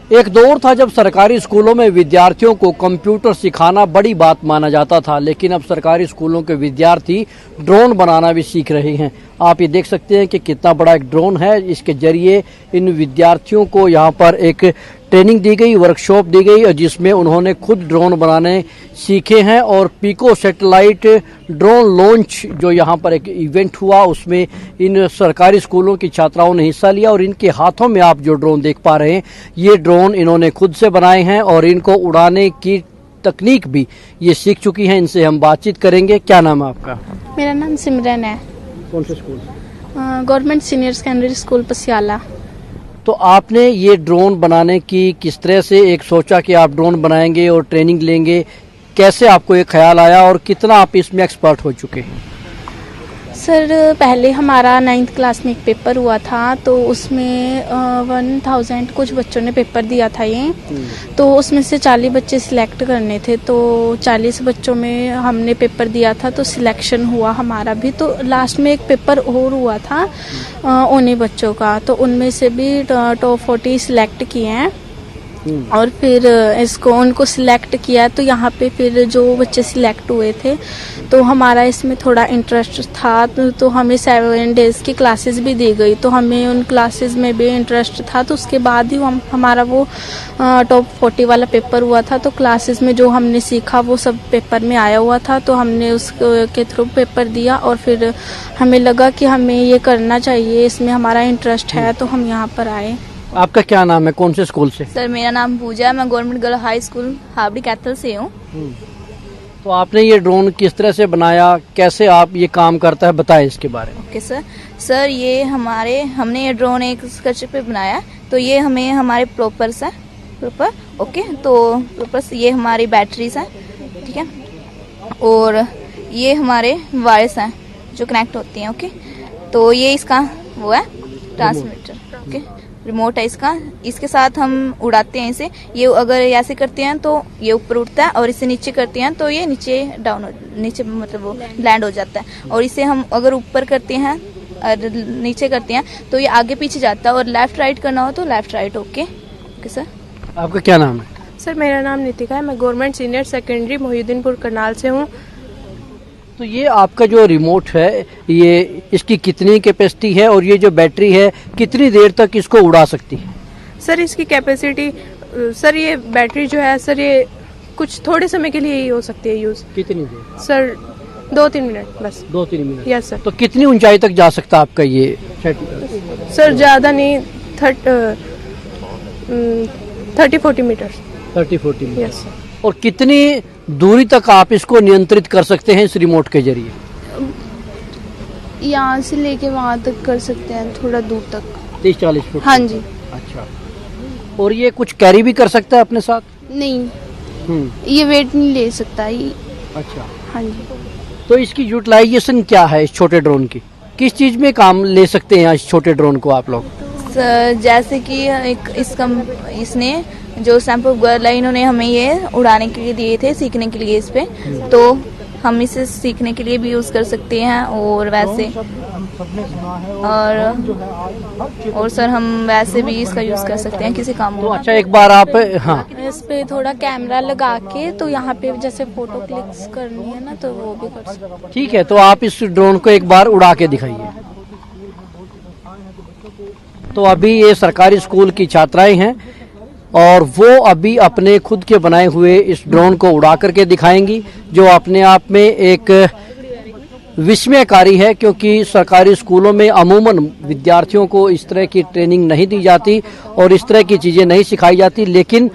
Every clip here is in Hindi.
एक दौर था जब सरकारी स्कूलों में विद्यार्थियों को कंप्यूटर सिखाना बड़ी बात माना जाता था, लेकिन अब सरकारी स्कूलों के विद्यार्थी ड्रोन बनाना भी सीख रहे हैं। आप ये देख सकते हैं कि कितना बड़ा एक ड्रोन है। इसके जरिए इन विद्यार्थियों को यहाँ पर एक ट्रेनिंग दी गई, वर्कशॉप दी गई, और जिसमें उन्होंने खुद ड्रोन बनाने सीखे हैं। और पीको सैटेलाइट ड्रोन लॉन्च जो यहाँ पर एक इवेंट हुआ, उसमें इन सरकारी स्कूलों की छात्राओं ने हिस्सा लिया। और इनके हाथों में आप जो ड्रोन देख पा रहे हैं, ये ड्रोन इन्होंने खुद से बनाए हैं और इनको उड़ाने की तकनीक भी ये सीख चुकी हैं। इनसे हम बातचीत करेंगे। क्या नाम है आपका? मेरा नाम सिमरन है। कौन से school? Government senior secondary school Pasiyala. तो आपने ये ड्रोन बनाने की किस तरह से एक सोचा कि आप ड्रोन बनाएंगे और ट्रेनिंग लेंगे? कैसे आपको ये ख्याल आया और कितना आप इसमें एक्सपर्ट हो चुके हैं? सर, पहले हमारा 9th क्लास में एक पेपर हुआ था, तो उसमें 1000 कुछ बच्चों ने पेपर दिया था ये। तो उसमें से 40 बच्चे सिलेक्ट करने थे, तो 40 बच्चों में हमने पेपर दिया था, तो सिलेक्शन हुआ हमारा भी। तो लास्ट में एक पेपर और हुआ था उन्हीं बच्चों का, तो उनमें से भी टॉप 40 सिलेक्ट किए हैं। और फिर इसको उनको सिलेक्ट किया, तो यहाँ पे फिर जो बच्चे सिलेक्ट हुए थे, तो हमारा इसमें थोड़ा इंटरेस्ट था, तो हमें 7 डेज़ की क्लासेस भी दी गई। तो हमें उन क्लासेस में भी इंटरेस्ट था, तो उसके बाद ही हमारा वो टॉप 40 वाला पेपर हुआ था। तो क्लासेस में जो हमने सीखा वो सब पेपर में आया हुआ था, तो हमने उसके थ्रू पेपर दिया। और फिर हमें लगा कि हमें ये करना चाहिए, इसमें हमारा इंटरेस्ट है, तो हम यहाँ पर आए। आपका क्या नाम है? कौन से स्कूल से? सर, मेरा नाम पूजा है। मैं government girl high school Hawdi Kaithal से हूँ। तो आपने ये ड्रोन किस तरह से बनाया, कैसे आप ये काम करता है, बताएं इसके बारे में। ओके सर, ये हमने ये ड्रोन एक स्केच पे बनाया। तो ये हमारे प्रोपर्स है ओके। तो प्रोपर्स ये हमारी बैटरीज हैं, ठीक है। और ये हमारे वायर्स हैं जो कनेक्ट होती हैं, ओके। तो ये इसका वो है ट्रांसमीटर, ओके। रिमोट है इसका। इसके साथ हम उड़ाते हैं इसे। ये अगर ऐसे करते हैं तो ये ऊपर उठता है, और इसे नीचे करते हैं तो ये नीचे मतलब वो लैंड हो जाता है। और इसे हम अगर ऊपर करते हैं और नीचे करते हैं तो ये आगे पीछे जाता है। और लेफ्ट राइट करना हो तो लेफ्ट राइट, ओके सर। आपका क्या नाम है? सर, मेरा नाम नितिका है। मैं government senior secondary Mohiuddinpur Karnal से हूँ। तो ये आपका जो रिमोट है, ये इसकी कितनी कैपेसिटी है और ये जो बैटरी है कितनी देर तक इसको उड़ा सकती है? सर, इसकी कैपेसिटी, सर ये बैटरी जो है सर, ये कुछ थोड़े समय के लिए ही हो सकती है यूज़। कितनी देर? सर 2-3 मिनट बस। 2-3 मिनट? Yes sir. तो कितनी ऊंचाई तक जा सकता है आपका ये? सर ज़्यादा नहीं, 30-40 मीटर। 30-40 मीटर? Yes sir. और कितनी दूरी तक आप इसको नियंत्रित कर सकते हैं इस रिमोट के जरिए? यहाँ से लेके वहाँ तक कर सकते हैं, थोड़ा दूर तक। 30-40 फुट? हाँ जी। अच्छा। और ये कुछ कैरी भी कर सकता है अपने साथ? नहीं, ये वेट नहीं ले सकता ये। अच्छा। हाँ जी। तो इसकी यूटिलाइजेशन क्या है इस छोटे ड्रोन की? किस चीज में काम ले सकते हैं इस छोटे ड्रोन को आप लोग? जैसे कि इसने जो सैंपल गर्ल है, इन्होंने हमें ये उड़ाने के लिए दिए थे, सीखने के लिए इस पे। तो हम इसे सीखने के लिए भी यूज कर सकते हैं। और वैसे और सर हम वैसे भी इसका यूज कर सकते हैं किसी काम तो में। अच्छा, एक बार आप, हाँ, इस पे थोड़ा कैमरा लगा के, तो यहाँ पे जैसे फोटो क्लिक्स करनी है ना, तो वो भी कर सकते हैं। ठीक है। तो आप इस ड्रोन को एक बार उड़ा के दिखाइए। तो अभी ये सरकारी स्कूल की छात्राएं हैं और वो अभी अपने खुद के बनाए हुए इस ड्रोन को उड़ा करके दिखाएंगी, जो अपने आप में एक विस्मयकारी है, क्योंकि सरकारी स्कूलों में अमूमन विद्यार्थियों को इस तरह की ट्रेनिंग नहीं दी जाती और इस तरह की चीज़ें नहीं सिखाई जाती। लेकिन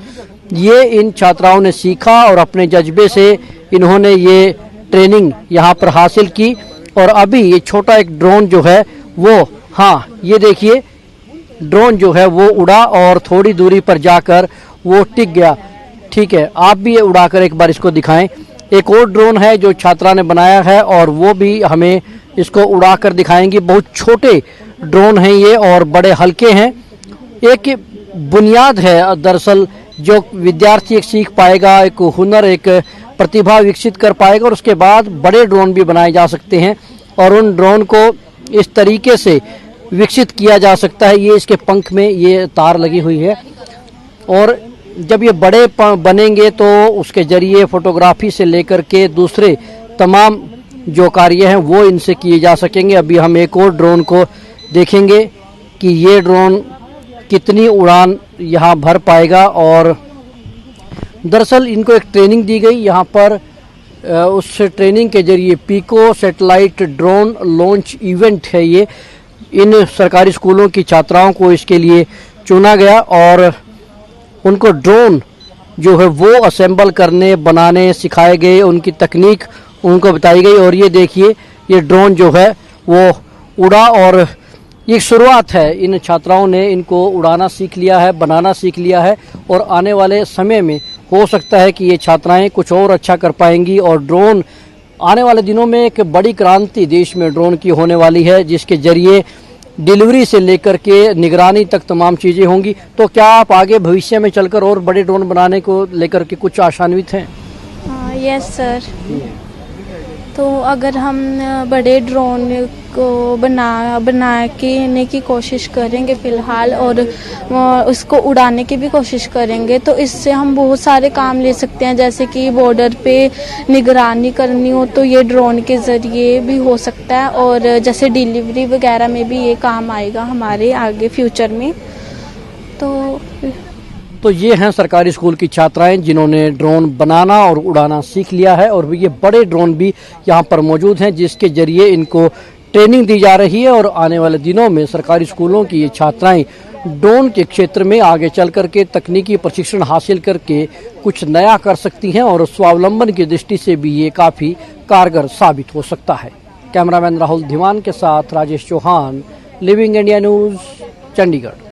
ये इन छात्राओं ने सीखा और अपने जज्बे से इन्होंने ये ट्रेनिंग यहाँ पर हासिल की। और अभी ये छोटा एक ड्रोन जो है वो, हाँ, ये देखिए, ड्रोन जो है वो उड़ा और थोड़ी दूरी पर जाकर वो टिक गया। ठीक है, आप भी ये उड़ाकर एक बार इसको दिखाएं। एक और ड्रोन है जो छात्रा ने बनाया है और वो भी हमें इसको उड़ाकर दिखाएंगी। बहुत छोटे ड्रोन हैं ये और बड़े हल्के हैं। एक बुनियाद है दरअसल, जो विद्यार्थी एक सीख पाएगा, एक हुनर, एक प्रतिभा विकसित कर पाएगा, और उसके बाद बड़े ड्रोन भी बनाए जा सकते हैं और उन ड्रोन को इस तरीके से विकसित किया जा सकता है। ये इसके पंख में ये तार लगी हुई है और जब ये बड़े बनेंगे तो उसके जरिए फोटोग्राफी से लेकर के दूसरे तमाम जो कार्य हैं वो इनसे किए जा सकेंगे। अभी हम एक और ड्रोन को देखेंगे कि ये ड्रोन कितनी उड़ान यहाँ भर पाएगा। और दरअसल इनको एक ट्रेनिंग दी गई यहाँ पर, उस ट्रेनिंग के जरिए pico satellite drone launch event है ये। इन सरकारी स्कूलों की छात्राओं को इसके लिए चुना गया और उनको ड्रोन जो है वो असेंबल करने बनाने सिखाए गए, उनकी तकनीक उनको बताई गई। और ये देखिए ये ड्रोन जो है वो उड़ा और ये शुरुआत है। इन छात्राओं ने इनको उड़ाना सीख लिया है, बनाना सीख लिया है और आने वाले समय में हो सकता है कि ये छात्राएं कुछ और अच्छा कर पाएंगी। और ड्रोन आने वाले दिनों में एक बड़ी क्रांति देश में ड्रोन की होने वाली है, जिसके जरिए डिलीवरी से लेकर के निगरानी तक तमाम चीज़ें होंगी। तो क्या आप आगे भविष्य में चलकर और बड़े ड्रोन बनाने को लेकर के कुछ आशान्वित हैं? Yes sir. तो अगर हम बड़े ड्रोन को बना के की कोशिश करेंगे फ़िलहाल और उसको उड़ाने की भी कोशिश करेंगे तो इससे हम बहुत सारे काम ले सकते हैं। जैसे कि बॉर्डर पे निगरानी करनी हो तो ये ड्रोन के ज़रिए भी हो सकता है और जैसे डिलीवरी वगैरह में भी ये काम आएगा हमारे आगे फ्यूचर में। तो ये हैं सरकारी स्कूल की छात्राएं जिन्होंने ड्रोन बनाना और उड़ाना सीख लिया है और ये बड़े ड्रोन भी यहाँ पर मौजूद हैं जिसके जरिए इनको ट्रेनिंग दी जा रही है। और आने वाले दिनों में सरकारी स्कूलों की ये छात्राएं ड्रोन के क्षेत्र में आगे चल करके तकनीकी प्रशिक्षण हासिल करके कुछ नया कर सकती हैं और स्वावलंबन की दृष्टि से भी ये काफ़ी कारगर साबित हो सकता है। कैमरामैन राहुल धीमान के साथ Rajesh Chauhan, living India news, Chandigarh.